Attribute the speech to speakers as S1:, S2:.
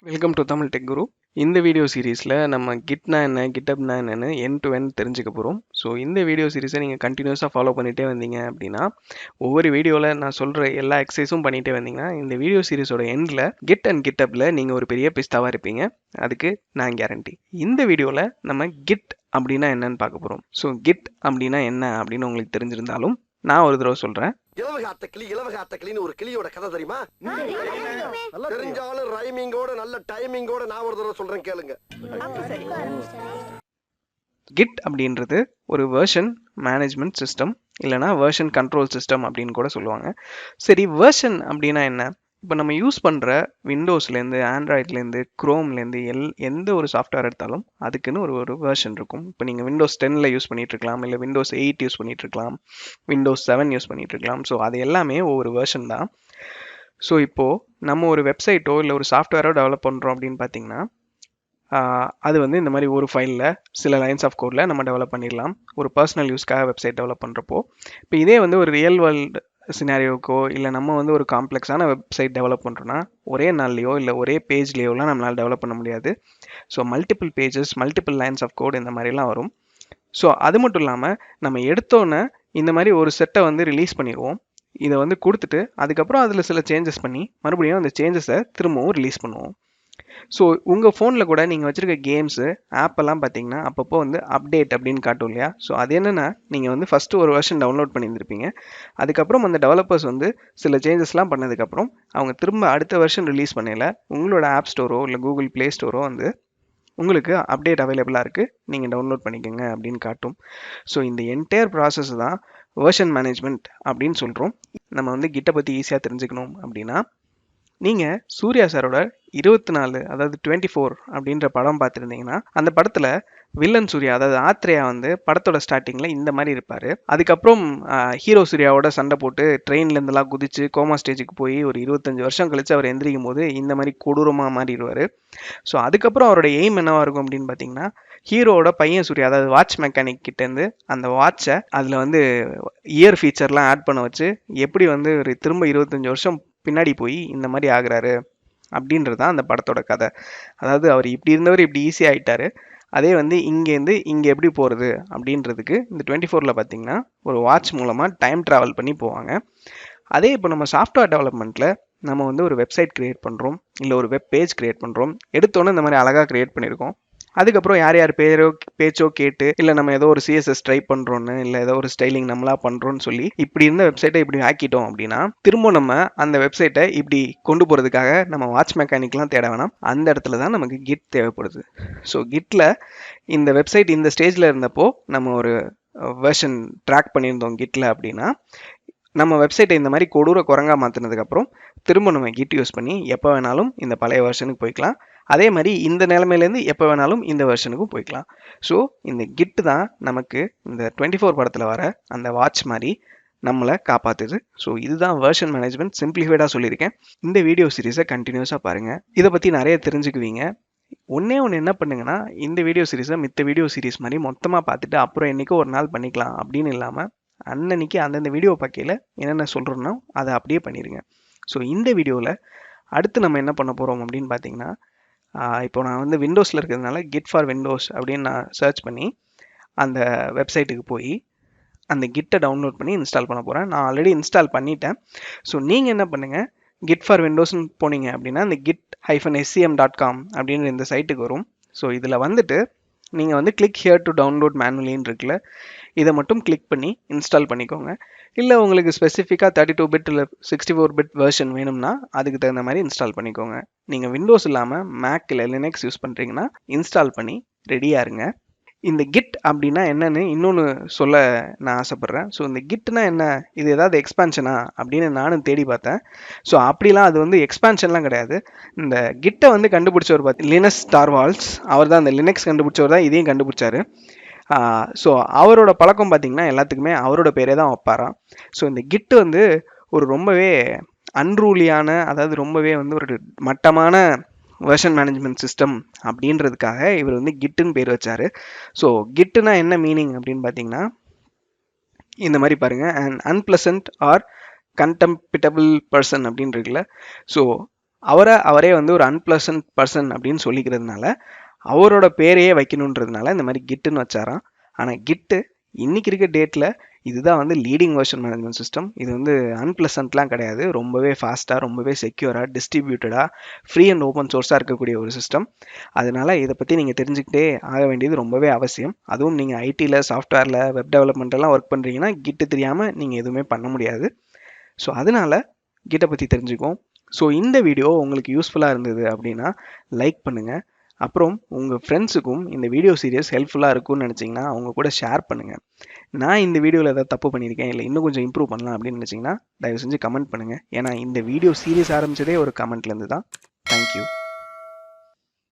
S1: Welcome to Tamil tech குரு. இந்த video சீரீஸில் நம்ம கிட்னா என்ன, கிட்டப்னா என்னன்னு எண்ட் டு எண்ட் தெரிஞ்சுக்க போகிறோம். ஸோ இந்த வீடியோ சீரீஸை நீங்கள் கண்டினியூஸாக ஃபாலோ பண்ணிகிட்டே வந்தீங்க அப்படின்னா, ஒவ்வொரு வீடியோவில் நான் சொல்கிற எல்லா எக்ஸசைஸும் பண்ணிகிட்டே வந்தீங்கன்னா, இந்த வீடியோ சீரீஸோட எண்டில் கிட் அண்ட் கிட்டப்பில் நீங்கள் ஒரு பெரிய பிஸ்தாவாக இருப்பீங்க. அதுக்கு நான் கேரண்டி. இந்த வீடியோவில் நம்ம கிட் அப்படின்னா என்னன்னு பார்க்க போகிறோம். ஸோ கிட் அப்படின்னா என்ன அப்படின்னு உங்களுக்கு தெரிஞ்சிருந்தாலும் நான் ஒரு தடவை சொல்கிறேன்.
S2: இலவகாத்த கிளின்னு ஒரு கிளியோட கதை தெரியுமா? தெரிஞ்சாலும் ரைமிங்கோட நல்ல டைமிங்கோட நான் ஒரு தடவை சொல்றேன் கேளுங்க.
S1: கிட் அப்படின்றது ஒரு வெர்ஷன் மேனேஜ்மெண்ட் சிஸ்டம், இல்லைனா வெர்ஷன் கண்ட்ரோல் சிஸ்டம் அப்படின்னு கூட சொல்லுவாங்க. சரி, வெர்ஷன் அப்படின்னா என்ன? இப்போ நம்ம யூஸ் பண்ணுற விண்டோஸ்லேருந்து, ஆண்ட்ராய்ட்லேருந்து, க்ரோம்லேருந்து எந்த ஒரு சாஃப்ட்வேர் எடுத்தாலும் அதுக்குன்னு ஒரு வெர்ஷன் இருக்கும். இப்போ நீங்கள் விண்டோஸ் 10 யூஸ் பண்ணிட்டு இருக்கலாம், இல்லை விண்டோஸ் 8 யூஸ் பண்ணிட்டு இருக்கலாம், விண்டோஸ் 7 யூஸ் பண்ணிட்டு இருக்கலாம். ஸோ அது எல்லாமே ஒவ்வொரு வெர்ஷன் தான். ஸோ இப்போது நம்ம ஒரு வெப்சைட்டோ இல்லை ஒரு சாஃப்ட்வேரோ டெவலப் பண்ணுறோம் அப்படின்னு பார்த்தீங்கன்னா, அது வந்து இந்த மாதிரி ஒரு ஃபைலில் சில லைன்ஸ் ஆஃப் கோடில் நம்ம டெவலப் பண்ணிடலாம். ஒரு பர்சனல் யூஸ்க்காக வெப்சைட் டெவலப் பண்ணுறப்போ, இப்போ இதே வந்து ஒரு ரியல் வேர்ல்டு சினாரியோக்கோ இல்லை நம்ம வந்து ஒரு காம்ப்ளெக்ஸான வெப்சைட் டெவலப் பண்ணுறோன்னா ஒரே நாள்லையோ இல்லை ஒரே பேஜ்லேயோலாம் நம்மளால் டெவலப் பண்ண முடியாது. So multiple pages, multiple lines of code இந்த மாதிரிலாம் வரும். ஸோ அது மட்டும் இல்லாமல் நம்ம எடுத்தோன்னே இந்த மாதிரி ஒரு செட்டை வந்து ரிலீஸ் பண்ணிடுவோம். இதை வந்து கொடுத்துட்டு அதுக்கப்புறம் அதில் சில சேஞ்சஸ் பண்ணி மறுபடியும் அந்த சேஞ்சஸை திரும்பவும் ரிலீஸ் பண்ணுவோம். ஸோ உங்கள் ஃபோனில் கூட நீங்கள் வச்சுருக்க கேம்ஸு, ஆப்பெல்லாம் பார்த்தீங்கன்னா அப்பப்போ வந்து அப்டேட் அப்படின்னு காட்டும் இல்லையா? ஸோ அது என்னென்னா, நீங்கள் வந்து ஃபஸ்ட்டு ஒரு வெர்ஷன் டவுன்லோட் பண்ணியிருந்திருப்பீங்க. அதுக்கப்புறம் அந்த டெவலப்பர்ஸ் வந்து சில சேஞ்சஸ்லாம் பண்ணதுக்கப்புறம் அவங்க திரும்ப அடுத்த வெர்ஷன் ரிலீஸ் பண்ணல உங்களோட ஆப் ஸ்டோரோ இல்லை கூகுள் ப்ளே ஸ்டோரோ வந்து உங்களுக்கு அப்டேட் அவைலபிளாக இருக்குது, நீங்கள் டவுன்லோட் பண்ணிக்கோங்க அப்படின்னு காட்டும். ஸோ இந்த என்டையர் ப்ராசஸ் தான் வெர்ஷன் மேனேஜ்மெண்ட் அப்படின்னு சொல்கிறோம். நம்ம வந்து கிட்டை பற்றி ஈஸியாக தெரிஞ்சுக்கணும் அப்படின்னா, நீங்கள் சூர்யா சாரோட 24 அதாவது 24 அப்படின்ற படம் பார்த்துருந்தீங்கன்னா, அந்த படத்தில் வில்லன் சூர்யா அதாவது ஆத்ரேயா வந்து படத்தோட ஸ்டார்டிங்கில் இந்த மாதிரி இருப்பார். அதுக்கப்புறம் ஹீரோ சூர்யாவோட சண்டை போட்டு ட்ரெயின்லேருந்துலாம் குதிச்சு கோமா ஸ்டேஜுக்கு போய் ஒரு 25 வருஷம் கழித்து அவர் எந்திரிக்கும் போது இந்த மாதிரி கொடூரமாக மாறிடுவார். ஸோ அதுக்கப்புறம் அவரோட எய்ம் என்னவாக இருக்கும் அப்படின்னு பார்த்தீங்கன்னா, ஹீரோவோட பையன் சூர்யா அதாவது வாட்ச் மெக்கானிக் கிட்டேருந்து அந்த வாட்சை அதில் வந்து இயர் ஃபீச்சர்லாம் ஆட் பண்ண வச்சு எப்படி வந்து ஒரு திரும்ப 25 வருஷம் பின்னாடி போய் இந்த மாதிரி ஆகுறாரு அப்படின்றது தான் அந்த படத்தோட கதை. அதாவது அவர் இப்படி இருந்தவர் இப்படி ஈஸியாக ஆகிட்டாரு, அதே வந்து இங்கேருந்து இங்கே எப்படி போகிறது அப்படின்றதுக்கு இந்த 24 பார்த்தீங்கன்னா ஒரு வாட்ச் மூலமாக டைம் ட்ராவல் பண்ணி போவாங்க. அதே இப்போ நம்ம சாஃப்ட்வேர் டெவலப்மெண்ட்டில் நம்ம வந்து ஒரு வெப்சைட் க்ரியேட் பண்ணுறோம், இல்லை ஒரு வெப் பேஜ் க்ரியேட் பண்ணுறோம். எடுத்தோன்னே இந்த மாதிரி அழகாக க்ரியேட் பண்ணியிருக்கோம். அதுக்கப்புறம் யார் யார் பேச்சோ கேட்டு, இல்லை நம்ம ஏதோ ஒரு சிஎஸ்எஸ் ட்ரை பண்ணுறோன்னு, இல்லை ஏதோ ஒரு ஸ்டைலிங் நம்மளா பண்ணுறோன்னு சொல்லி இப்படி இருந்த வெப்சைட்டை இப்படி ஆக்கிட்டோம் அப்படின்னா, திரும்ப நம்ம அந்த வெப்சைட்டை இப்படி கொண்டு போகிறதுக்காக நம்ம வாட்ச் மெக்கானிக்லாம் தேட வேணாம். அந்த இடத்துல தான் நமக்கு கிட் தேவைப்படுது. ஸோ கிட்டில் இந்த வெப்சைட் இந்த ஸ்டேஜில் இருந்தப்போ நம்ம ஒரு வெர்ஷன் ட்ராக் பண்ணியிருந்தோம் கிட்டில் அப்படின்னா, நம்ம வெப்சைட்டை இந்த மாதிரி கொடூர குரங்கா மாற்றினதுக்கப்புறம் திரும்ப நம்ம கிட் யூஸ் பண்ணி எப்போ வேணாலும் இந்த பழைய வெர்ஷனுக்கு போய்க்கலாம். அதே மாதிரி இந்த நிலைமையிலேருந்து எப்போ வேணாலும் இந்த வெர்ஷனுக்கும் போய்க்கலாம். ஸோ இந்த கிட்டு தான் நமக்கு இந்த 24 படத்தில் வர அந்த வாட்ச் மாதிரி நம்மளை காப்பாற்றுது. ஸோ இதுதான் வெர்ஷன் மேனேஜ்மெண்ட், சிம்பிளிஃபைடாக சொல்லியிருக்கேன். இந்த வீடியோ சீரீஸை கண்டினியூஸாக பாருங்கள், இதை பற்றி நிறைய தெரிஞ்சுக்குவீங்க. ஒன்றே ஒன்று என்ன பண்ணுங்கன்னா, இந்த வீடியோ சீரீஸை மித்த வீடியோ சீரீஸ் மாதிரி மொத்தமாக பார்த்துட்டு அப்புறம் என்றைக்கோ ஒரு நாள் பண்ணிக்கலாம் அப்படின்னு இல்லாமல், அன்னன்னைக்கு அந்தந்த வீடியோ பார்க்கையில் என்னென்ன சொல்கிறோன்னா அதை அப்படியே பண்ணிடுங்க. ஸோ இந்த வீடியோவில் அடுத்து நம்ம என்ன பண்ண போகிறோம் அப்படின்னு பார்த்தீங்கன்னா, இப்போ நான் வந்து விண்டோஸில் இருக்கிறதுனால கிட் ஃபார் விண்டோஸ் அப்படின்னு நான் சர்ச் பண்ணி அந்த வெப்சைட்டுக்கு போய் அந்த கிட்டை டவுன்லோட் பண்ணி இன்ஸ்டால் பண்ண போகிறேன். நான் ஆல்ரெடி இன்ஸ்டால் பண்ணிட்டேன். ஸோ நீங்கள் என்ன பண்ணுங்கள், கிட் ஃபார் விண்டோஸ்னு போனீங்க அப்படின்னா அந்த git-scm.com அப்படின்ற இந்த சைட்டுக்கு வரும். ஸோ இதில் வந்துட்டு நீங்கள் வந்து கிளிக் ஹியர் டு டவுன்லோட் மேனுவலின்னு இருக்குல்ல, இதை மட்டும் கிளிக் பண்ணி இன்ஸ்டால் பண்ணிக்கோங்க. இல்லை உங்களுக்கு ஸ்பெசிஃபிக்காக 32 பிட் இல்லை 64 பிட் வெர்ஷன் வேணும்னா அதுக்கு தகுந்த மாதிரி இன்ஸ்டால் பண்ணிக்கோங்க. நீங்கள் விண்டோஸ் இல்லாமல் மேக் இல்லை லினக்ஸ் யூஸ் பண்ணுறீங்கன்னா இன்ஸ்டால் பண்ணி ரெடியாக இருங்க. இந்த கிட் அப்படின்னா என்னன்னு இன்னொன்று சொல்ல நான் ஆசைப்பட்றேன். ஸோ இந்த கிட்னா என்ன, இது ஏதாவது எக்ஸ்பான்ஷனா அப்படின்னு நானும் தேடி பார்த்தேன். ஸோ அப்படிலாம் அது வந்து எக்ஸ்பான்ஷன்லாம் கிடையாது. இந்த கிட்டை வந்து கண்டுபிடிச்சவர் லினஸ் டார்வால்ஸ், அவர் தான் இந்த லினக்ஸ் கண்டுபிடிச்சவர் தான் இதையும் கண்டுபிடிச்சாரு. ஸோ அவரோட பழக்கம் பார்த்திங்கன்னா எல்லாத்துக்குமே அவரோட பேரே தான் வைப்பாராம். ஸோ இந்த கிட்டு வந்து ஒரு ரொம்பவே அன்ரூலியான, அதாவது ரொம்பவே வந்து ஒரு மட்டமான வெர்ஷன் மேனேஜ்மெண்ட் சிஸ்டம் அப்படின்றதுக்காக இவர் வந்து கிட்டுன்னு பேர் வச்சார். ஸோ கிட்டுனா என்ன மீனிங் அப்படின்னு பார்த்தீங்கன்னா, இந்த மாதிரி பாருங்கள், அண்ட் அன்பிளசன்ட் ஆர் கண்டெம்பிட்டபிள் பர்சன் அப்படின்னு இருக்குல்ல. ஸோ அவரே வந்து ஒரு அன்பிளசன்ட் பர்சன் அப்படின்னு சொல்லிக்கிறதுனால அவரோட பேரையே வைக்கணுன்றதுனால இந்த மாதிரி கிட்டுன்னு வச்சாராம். ஆனால் கிட்டு இன்னைக்கு இருக்க டேட்டில் இதுதான் வந்து லீடிங் வெர்ஷன் மேனேஜ்மெண்ட் சிஸ்டம். இது வந்து அன்பிளசன்ட்லாம் கிடையாது. ரொம்பவே ஃபாஸ்ட்டாக, ரொம்பவே செக்யூராக, டிஸ்ட்ரிபியூட்டடாக, ஃப்ரீ அண்ட் ஓப்பன் சோர்ஸாக இருக்கக்கூடிய ஒரு சிஸ்டம். அதனால் இதை பற்றி நீங்கள் தெரிஞ்சுக்கிட்டே ஆக வேண்டியது ரொம்பவே அவசியம். அதுவும் நீங்கள் ஐடியில், சாஃப்ட்வேரில், வெப் டெவலப்மெண்ட்டெல்லாம் ஒர்க் பண்ணுறீங்கன்னா கிட்டு தெரியாமல் நீங்கள் எதுவுமே பண்ண முடியாது. ஸோ அதனால் கிட்டை பற்றி தெரிஞ்சுக்குவோம். ஸோ இந்த வீடியோ உங்களுக்கு யூஸ்ஃபுல்லாக இருந்தது அப்படின்னா லைக் பண்ணுங்கள். அப்புறம் உங்கள் ஃப்ரெண்ட்ஸுக்கும் இந்த வீடியோ சீரியஸ் ஹெல்ப்ஃபுல்லாக இருக்கும்னு நினச்சிங்கன்னா அவங்க கூட ஷேர் பண்ணுங்கள். நான் இந்த வீடியோவில் ஏதாவது தப்பு பண்ணியிருக்கேன், இல்லை இன்னும் கொஞ்சம் இம்ப்ரூவ் பண்ணலாம் அப்படின்னு நினச்சிங்கன்னா தயவு செஞ்சு கமெண்ட் பண்ணுங்கள். ஏன்னா இந்த வீடியோ சீரியஸ் ஆரம்பித்ததே ஒரு கமெண்ட்லேருந்து தான். தேங்க்யூ.